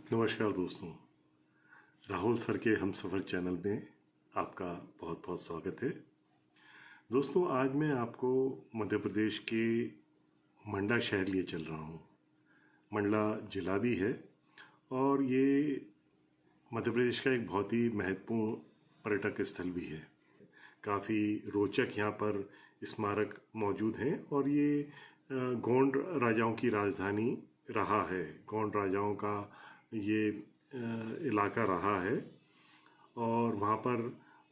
नमस्कार दोस्तों, राहुल सर के हम सफ़र चैनल में आपका बहुत बहुत स्वागत है। दोस्तों, आज मैं आपको मध्य प्रदेश के मंडला शहर लिए चल रहा हूँ। मंडला जिला भी है और ये मध्य प्रदेश का एक बहुत ही महत्वपूर्ण पर्यटक स्थल भी है। काफ़ी रोचक यहाँ पर स्मारक मौजूद हैं और ये गोंड राजाओं की राजधानी रहा है। गोंड राजाओं का ये इलाका रहा है और वहाँ पर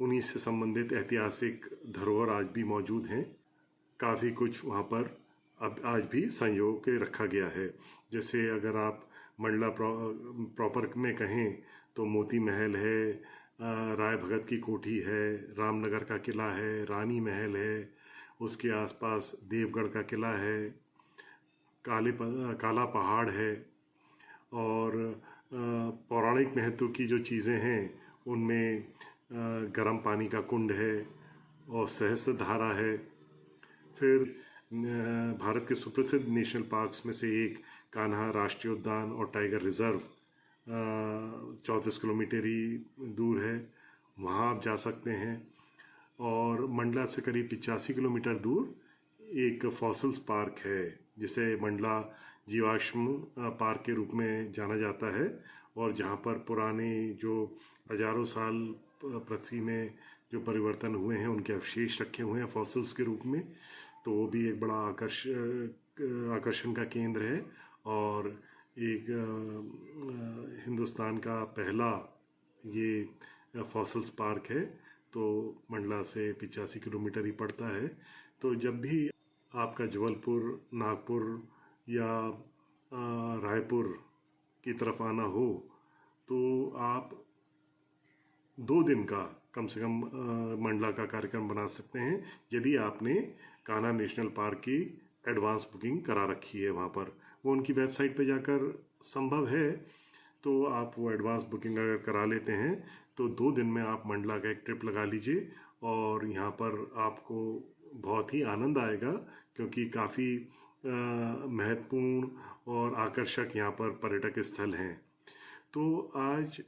उन्हीं से संबंधित ऐतिहासिक धरोहर आज भी मौजूद हैं। काफ़ी कुछ वहाँ पर अब आज भी संजो के रखा गया है। जैसे अगर आप मंडला प्रॉपर में कहें तो मोती महल है, राय भगत की कोठी है, रामनगर का किला है, रानी महल है, उसके आसपास देवगढ़ का किला है, काला पहाड़ है और पौराणिक महत्व की जो चीज़ें हैं उनमें गर्म पानी का कुंड है और सहस्त्र धारा है। फिर भारत के सुप्रसिद्ध नेशनल पार्क्स में से एक कान्हा राष्ट्रीय उद्यान और टाइगर रिजर्व 34 किलोमीटर ही दूर है, वहाँ आप जा सकते हैं। और मंडला से करीब 85 किलोमीटर दूर एक फॉसिल्स पार्क है जिसे मंडला जीवाश्म पार्क के रूप में जाना जाता है और जहाँ पर पुराने जो हजारों साल पृथ्वी में जो परिवर्तन हुए हैं उनके अवशेष रखे हुए हैं फॉसिल्स के रूप में। तो वो भी एक बड़ा आकर्षण का केंद्र है और एक हिंदुस्तान का पहला ये फॉसिल्स पार्क है। तो मंडला से 85 किलोमीटर ही पड़ता है। तो जब भी आपका जबलपुर, नागपुर या रायपुर की तरफ आना हो तो आप 2 दिन का कम से कम मंडला का कार्यक्रम बना सकते हैं यदि आपने कान्हा नेशनल पार्क की एडवांस बुकिंग करा रखी है। वहाँ पर वो उनकी वेबसाइट पे जाकर संभव है तो आप वो एडवांस बुकिंग अगर करा लेते हैं तो 2 दिन में आप मंडला का एक ट्रिप लगा लीजिए और यहाँ पर आपको बहुत ही आनंद आएगा क्योंकि काफ़ी महत्वपूर्ण और आकर्षक यहाँ पर पर्यटक स्थल हैं। तो आज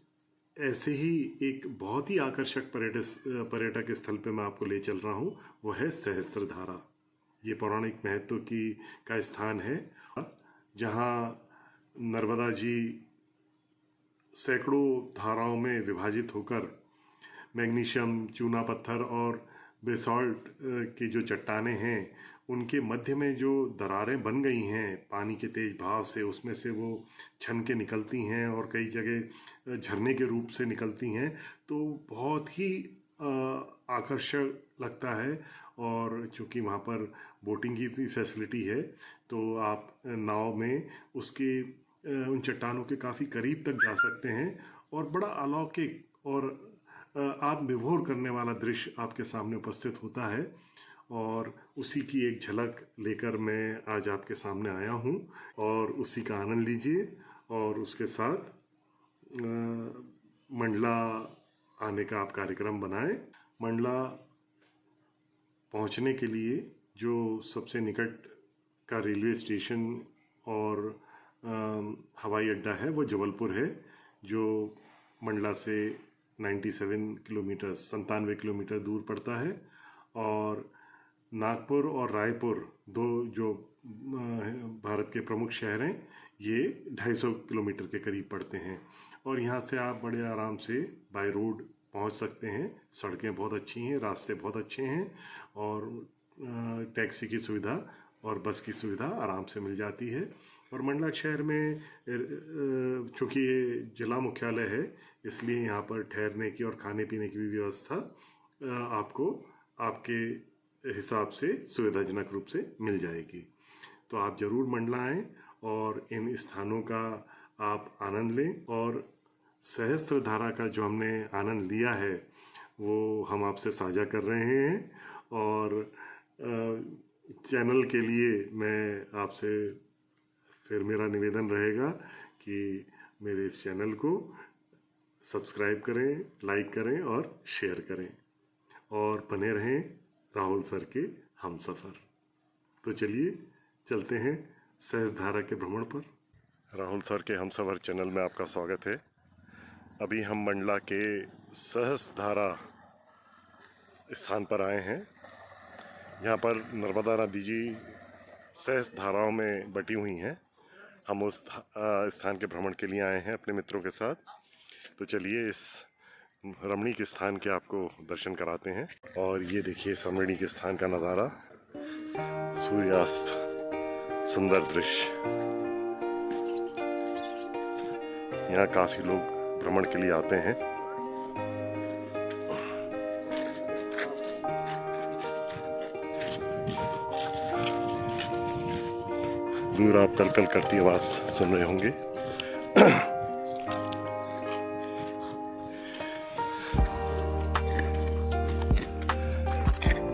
ऐसे ही एक बहुत ही आकर्षक पर्यटक स्थल पे मैं आपको ले चल रहा हूँ, वो है सहस्त्रधारा। ये पौराणिक महत्व की का स्थान है जहाँ नर्मदा जी सैकड़ों धाराओं में विभाजित होकर मैग्नीशियम, चूना पत्थर और बेसाल्ट की जो चट्टानें हैं उनके मध्य में जो दरारें बन गई हैं पानी के तेज बहाव से, उसमें से वो छन के निकलती हैं और कई जगह झरने के रूप से निकलती हैं। तो बहुत ही आकर्षक लगता है और चूँकि वहाँ पर बोटिंग की भी फैसिलिटी है तो आप नाव में उसके उन चट्टानों के काफ़ी करीब तक जा सकते हैं और बड़ा अलौकिक और आत्म विभोर करने वाला दृश्य आपके सामने उपस्थित होता है। और उसी की एक झलक लेकर मैं आज आपके सामने आया हूँ और उसी का आनंद लीजिए और उसके साथ मंडला आने का आप कार्यक्रम बनाएं। मंडला पहुँचने के लिए जो सबसे निकट का रेलवे स्टेशन और हवाई अड्डा है वो जबलपुर है, जो मंडला से 97 किलोमीटर दूर पड़ता है। और नागपुर और रायपुर दो जो भारत के प्रमुख शहर हैं ये 250 किलोमीटर के करीब पड़ते हैं और यहाँ से आप बड़े आराम से बाय रोड पहुँच सकते हैं। सड़कें बहुत अच्छी हैं, रास्ते बहुत अच्छे हैं और टैक्सी की सुविधा और बस की सुविधा आराम से मिल जाती है। और मंडला शहर में चूँकि ये जिला मुख्यालय है इसलिए यहाँ पर ठहरने की और खाने पीने की भी व्यवस्था आपको आपके हिसाब से सुविधाजनक रूप से मिल जाएगी। तो आप ज़रूर मंडला आएँ और इन स्थानों का आप आनंद लें। और सहस्त्रधारा का जो हमने आनंद लिया है वो हम आपसे साझा कर रहे हैं और चैनल के लिए मैं आपसे फिर मेरा निवेदन रहेगा कि मेरे इस चैनल को सब्सक्राइब करें, लाइक करें और शेयर करें और बने रहें राहुल सर के हमसफ़र। तो चलिए चलते हैं सहस्त्रधारा के भ्रमण पर। राहुल सर के हमसफर चैनल में आपका स्वागत है। अभी हम मंडला के सहस्त्रधारा स्थान पर आए हैं। यहाँ पर नर्मदा नदी जी सहस्त्रधाराओं में बटी हुई हैं। हम उस स्थान के भ्रमण के लिए आए हैं अपने मित्रों के साथ। तो चलिए इस रमणीक स्थान के आपको दर्शन कराते हैं। और ये देखिए इस रमणीक स्थान का नज़ारा, सूर्यास्त, सुंदर दृश्य। यहाँ काफी लोग भ्रमण के लिए आते हैं। दूर आप कल कल करती आवाज सुन रहे होंगे।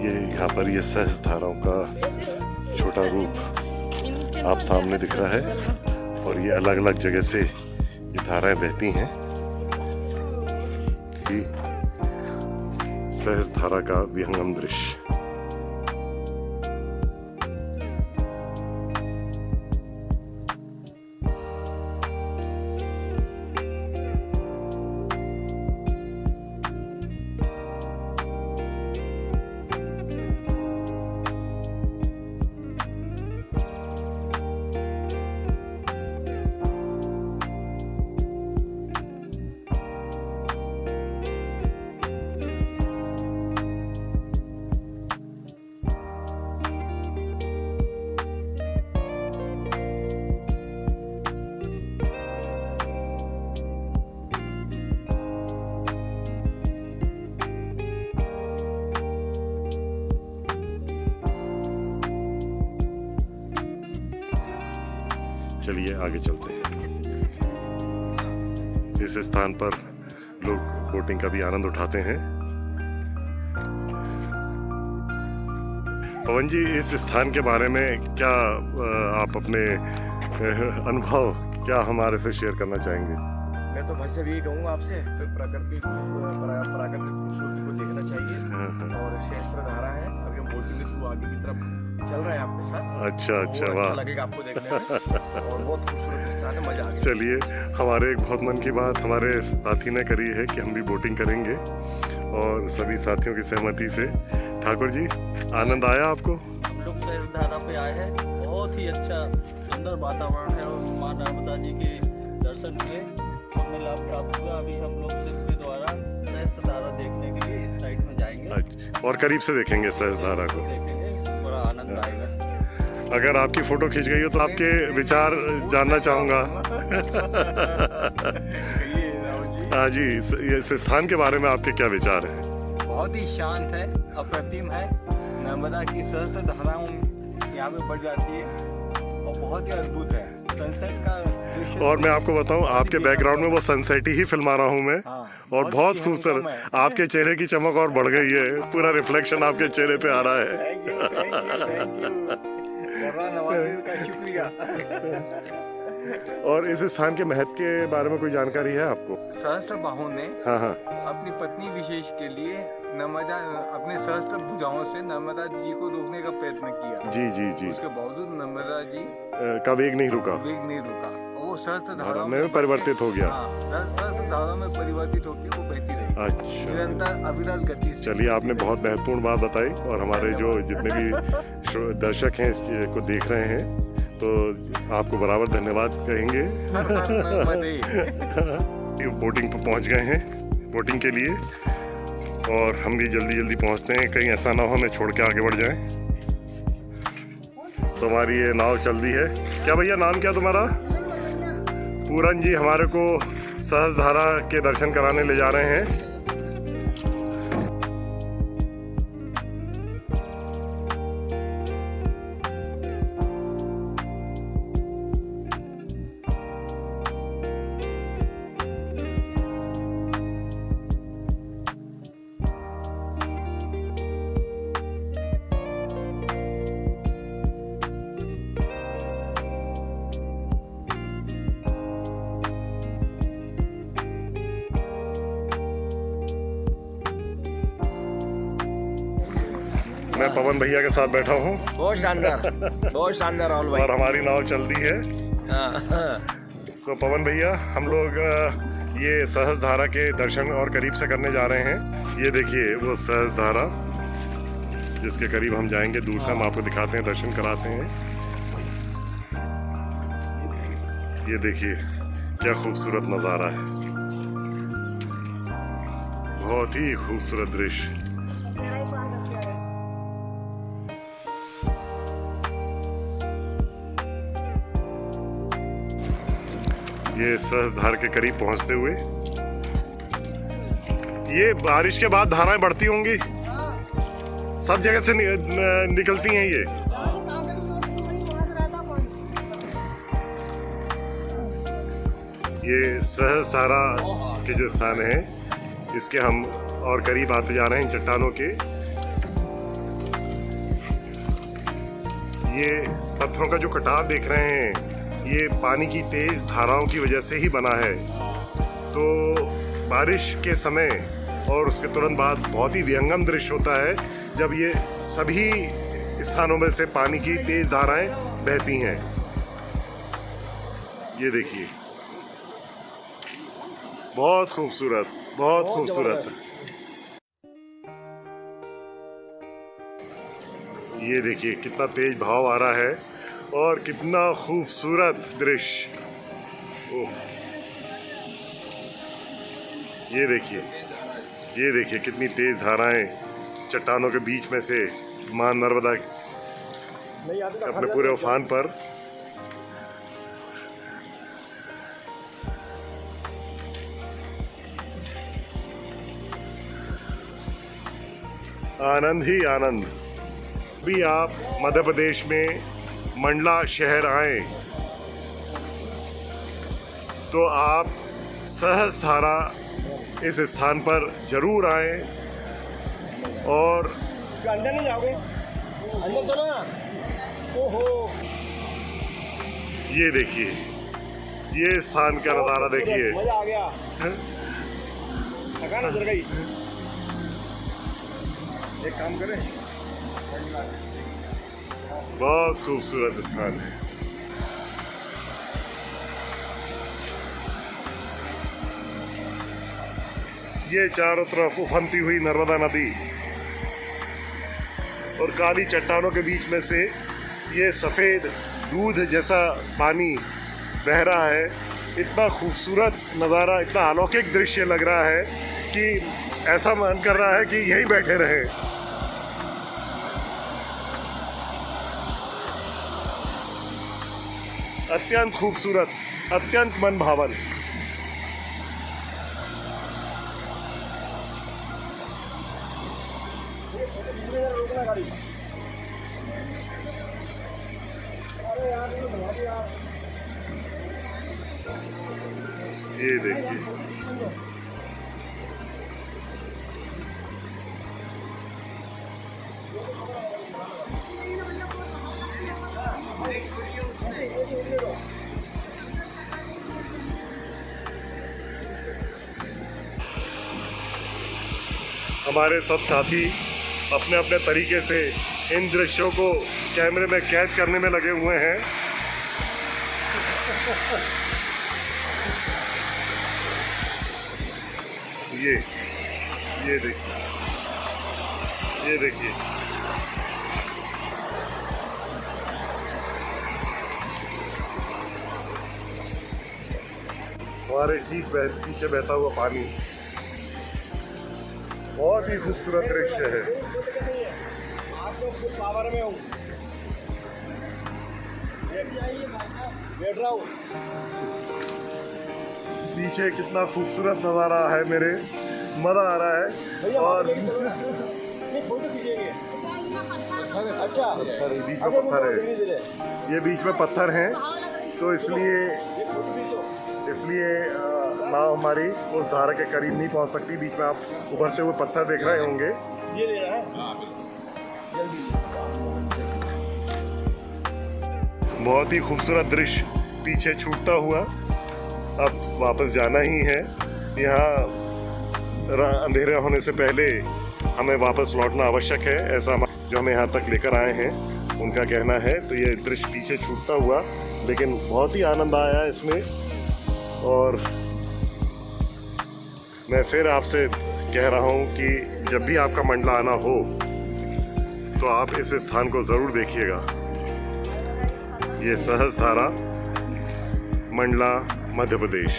ये यहाँ पर ये सहस्त्रधाराओं का छोटा रूप आप सामने दिख रहा है। और ये अलग अलग जगह से ये धाराएं बहती हैं। ये सहस्त्रधारा का विहंगम दृश्य। चलिए आगे चलते हैं। इस स्थान पर लोग बोटिंग का भी आनंद उठाते हैं। पवन जी, इस स्थान के बारे में क्या आप अपने अनुभव क्या हमारे से शेयर करना चाहेंगे? मैं तो बस यही कहूँगा आपसे, प्राकृतिक खूबसूरती को देखना चाहिए। और सहस्त्रधारा है, अभी हम बोटिंग के थ्रू आगे की तरफ चल रहे हैं आपके साथ। अच्छा, वाह, अच्छा लगेगा आपको देखने में। और बहुत खूबसूरत स्थान है, मजा आ गया। चलिए, हमारे एक बहुत मन की बात हमारे साथी ने करी है कि हम भी बोटिंग करेंगे, और सभी साथियों की सहमति से। ठाकुर जी, आनंद आया आपको? हम लोग सहस्त्रधारा पे आए हैं, बहुत ही अच्छा सुंदर वातावरण है और माँ नर्मदा जी के दर्शन किए, हमें लाभ प्राप्त हुआ। अभी हम लोग शिप के द्वारा सहस्त्रधारा देखने के लिए इस साइड में जाएंगे और करीब से देखेंगे सहस्त्रधारा को। देखेंगे, बड़ा आनंद आएगा। अगर आपकी फोटो खींच गई हो तो आपके विचार जानना चाहूंगा। हाँ जी, इस स्थान के बारे में आपके क्या विचार हैं? बहुत ही शांत है, अप्रतिम है। नर्मदा की सहस्त्रधाराओं यहाँ पे बढ़ जाती है और बहुत ही अद्भुत है। सनसेट का दृश्य, और मैं आपको बताऊं, आपके बैकग्राउंड में वो सनसेट ही फिल्मा रहा हूं मैं। हाँ, और बहुत खूबसूरत, आपके चेहरे की चमक और बढ़ गई है, पूरा रिफ्लेक्शन आपके चेहरे पे आ रहा है। Thank you, thank you. Nawaz का शुक्रिया। और इस स्थान के महत्व के बारे में कोई जानकारी है आपको? सहस्त्रबाहु ने हाँ, अपनी पत्नी विशेष के लिए नर्मदा अपने सहस्त्र भुजाओं से नर्मदा जी को रोकने का प्रयत्न किया। जी। उसके बावजूद नर्मदा जी का वेग नहीं रुका, वो सहस्त्रधारा में परिवर्तित हो गया। सहस्त्रधारा में परिवर्तित होकर वो बहती रही। अच्छा, निरंतर अविरल गति से। चलिए, आपने बहुत महत्वपूर्ण बात बताई। और हमारे जो जितने भी दर्शक हैं इस चीज को देख रहे हैं, तो आपको बराबर धन्यवाद कहेंगे। बोटिंग पर पहुंच गए हैं बोटिंग के लिए, और हम भी जल्दी पहुंचते हैं, कहीं ऐसा ना हो हमें छोड़ के आगे बढ़ जाएं। तो हमारी ये नाव चल दी है। क्या भैया, नाम क्या तुम्हारा? पूरन जी हमारे को सहस्त्रधारा के दर्शन कराने ले जा रहे हैं। मैं पवन भैया के साथ बैठा हूँ। बहुत शानदार राहुल भाई। और हमारी नाव चल दी है। तो पवन भैया, हम लोग ये सहस्त्रधारा के दर्शन और करीब से करने जा रहे हैं। ये देखिए वो सहस्त्रधारा जिसके करीब हम जाएंगे, दूर से हम आपको दिखाते हैं, दर्शन कराते हैं। ये देखिए क्या खूबसूरत नज़ारा है, बहुत ही खूबसूरत दृश्य। ये सहस्त्रधार के करीब पहुंचते हुए, ये बारिश के बाद धाराएं बढ़ती होंगी, सब जगह से निकलती हैं ये। ये सहस्त्रधारा के जो स्थान है, इसके हम और करीब आते जा रहे हैं चट्टानों के। ये पत्थरों का जो कटाव देख रहे हैं, ये पानी की तेज धाराओं की वजह से ही बना है। तो बारिश के समय और उसके तुरंत बाद बहुत ही विहंगम दृश्य होता है जब ये सभी स्थानों में से पानी की तेज धाराएं बहती हैं। ये देखिए बहुत खूबसूरत, बहुत खूबसूरत। ये देखिए कितना तेज भाव आ रहा है और कितना खूबसूरत दृश्य। ओह, ये देखिए कितनी तेज धाराएं चट्टानों के बीच में से मां नर्मदा अपने पूरे उफान पर। आनंद ही आनंद। भी आप मध्य प्रदेश में मंडला शहर आए तो आप सहस्त्रधारा इस स्थान पर जरूर आए। और अंदर नहीं जाओगे, अंदर चलो ना। ओहो, ये देखिए ये स्थान का नज़ारा देखिए, मजा आ गया, थकान उतर गई। एक काम करें, बहुत खूबसूरत स्थान है। ये चारों तरफ उफनती हुई नर्मदा नदी और काली चट्टानों के बीच में से ये सफ़ेद दूध जैसा पानी बह रहा है। इतना खूबसूरत नज़ारा, इतना अलौकिक दृश्य लग रहा है कि ऐसा मन कर रहा है कि यहीं बैठे रहें। अत्यंत खूबसूरत, अत्यंत मन भावन। ये देखिए हमारे सब साथी अपने अपने तरीके से इन दृश्यों को कैमरे में कैद करने में लगे हुए हैं। ये देखिए हमारे ठीक पीछे बहता हुआ पानी, बहुत ही खूबसूरत दृश्य है। आप लोग कुछ पावर में हो, बैठ रहा हूँ। पीछे कितना खूबसूरत नज़ारा है, मेरे मज़ा आ रहा है। और अच्छा, बीच में पत्थर है, ये बीच में पत्थर हैं, तो इसलिए नाव हमारी उस धारा के करीब नहीं पहुंच सकती। बीच में आप उभरते हुए पत्थर देख रहे होंगे। ये ले रहा है, बहुत ही खूबसूरत दृश्य पीछे छूटता हुआ। अब वापस जाना ही है, यहाँ अंधेरे होने से पहले हमें वापस लौटना आवश्यक है, ऐसा जो हमें यहाँ तक लेकर आए हैं उनका कहना है। तो ये दृश्य पीछे छूटता हुआ, लेकिन बहुत ही आनंद आया इसमें। और मैं फिर आपसे कह रहा हूँ कि जब भी आपका मंडला आना हो तो आप इस स्थान को ज़रूर देखिएगा। ये सहस्त्रधारा, मंडला, मध्य प्रदेश।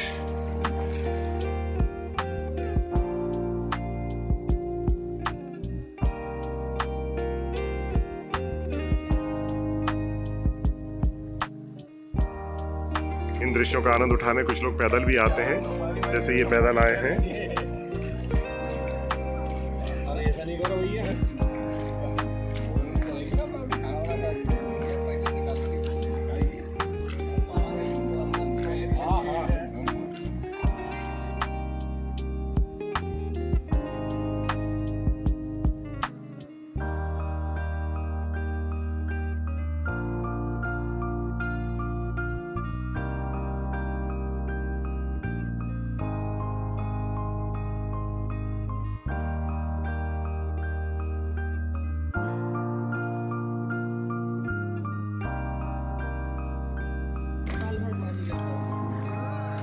इन दृश्यों का आनंद उठाने कुछ लोग पैदल भी आते हैं, जैसे ये पैदल आए हैं। अरे ऐसा नहीं करो भैया।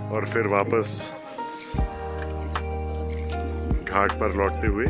और फिर वापस घाट पर लौटते हुए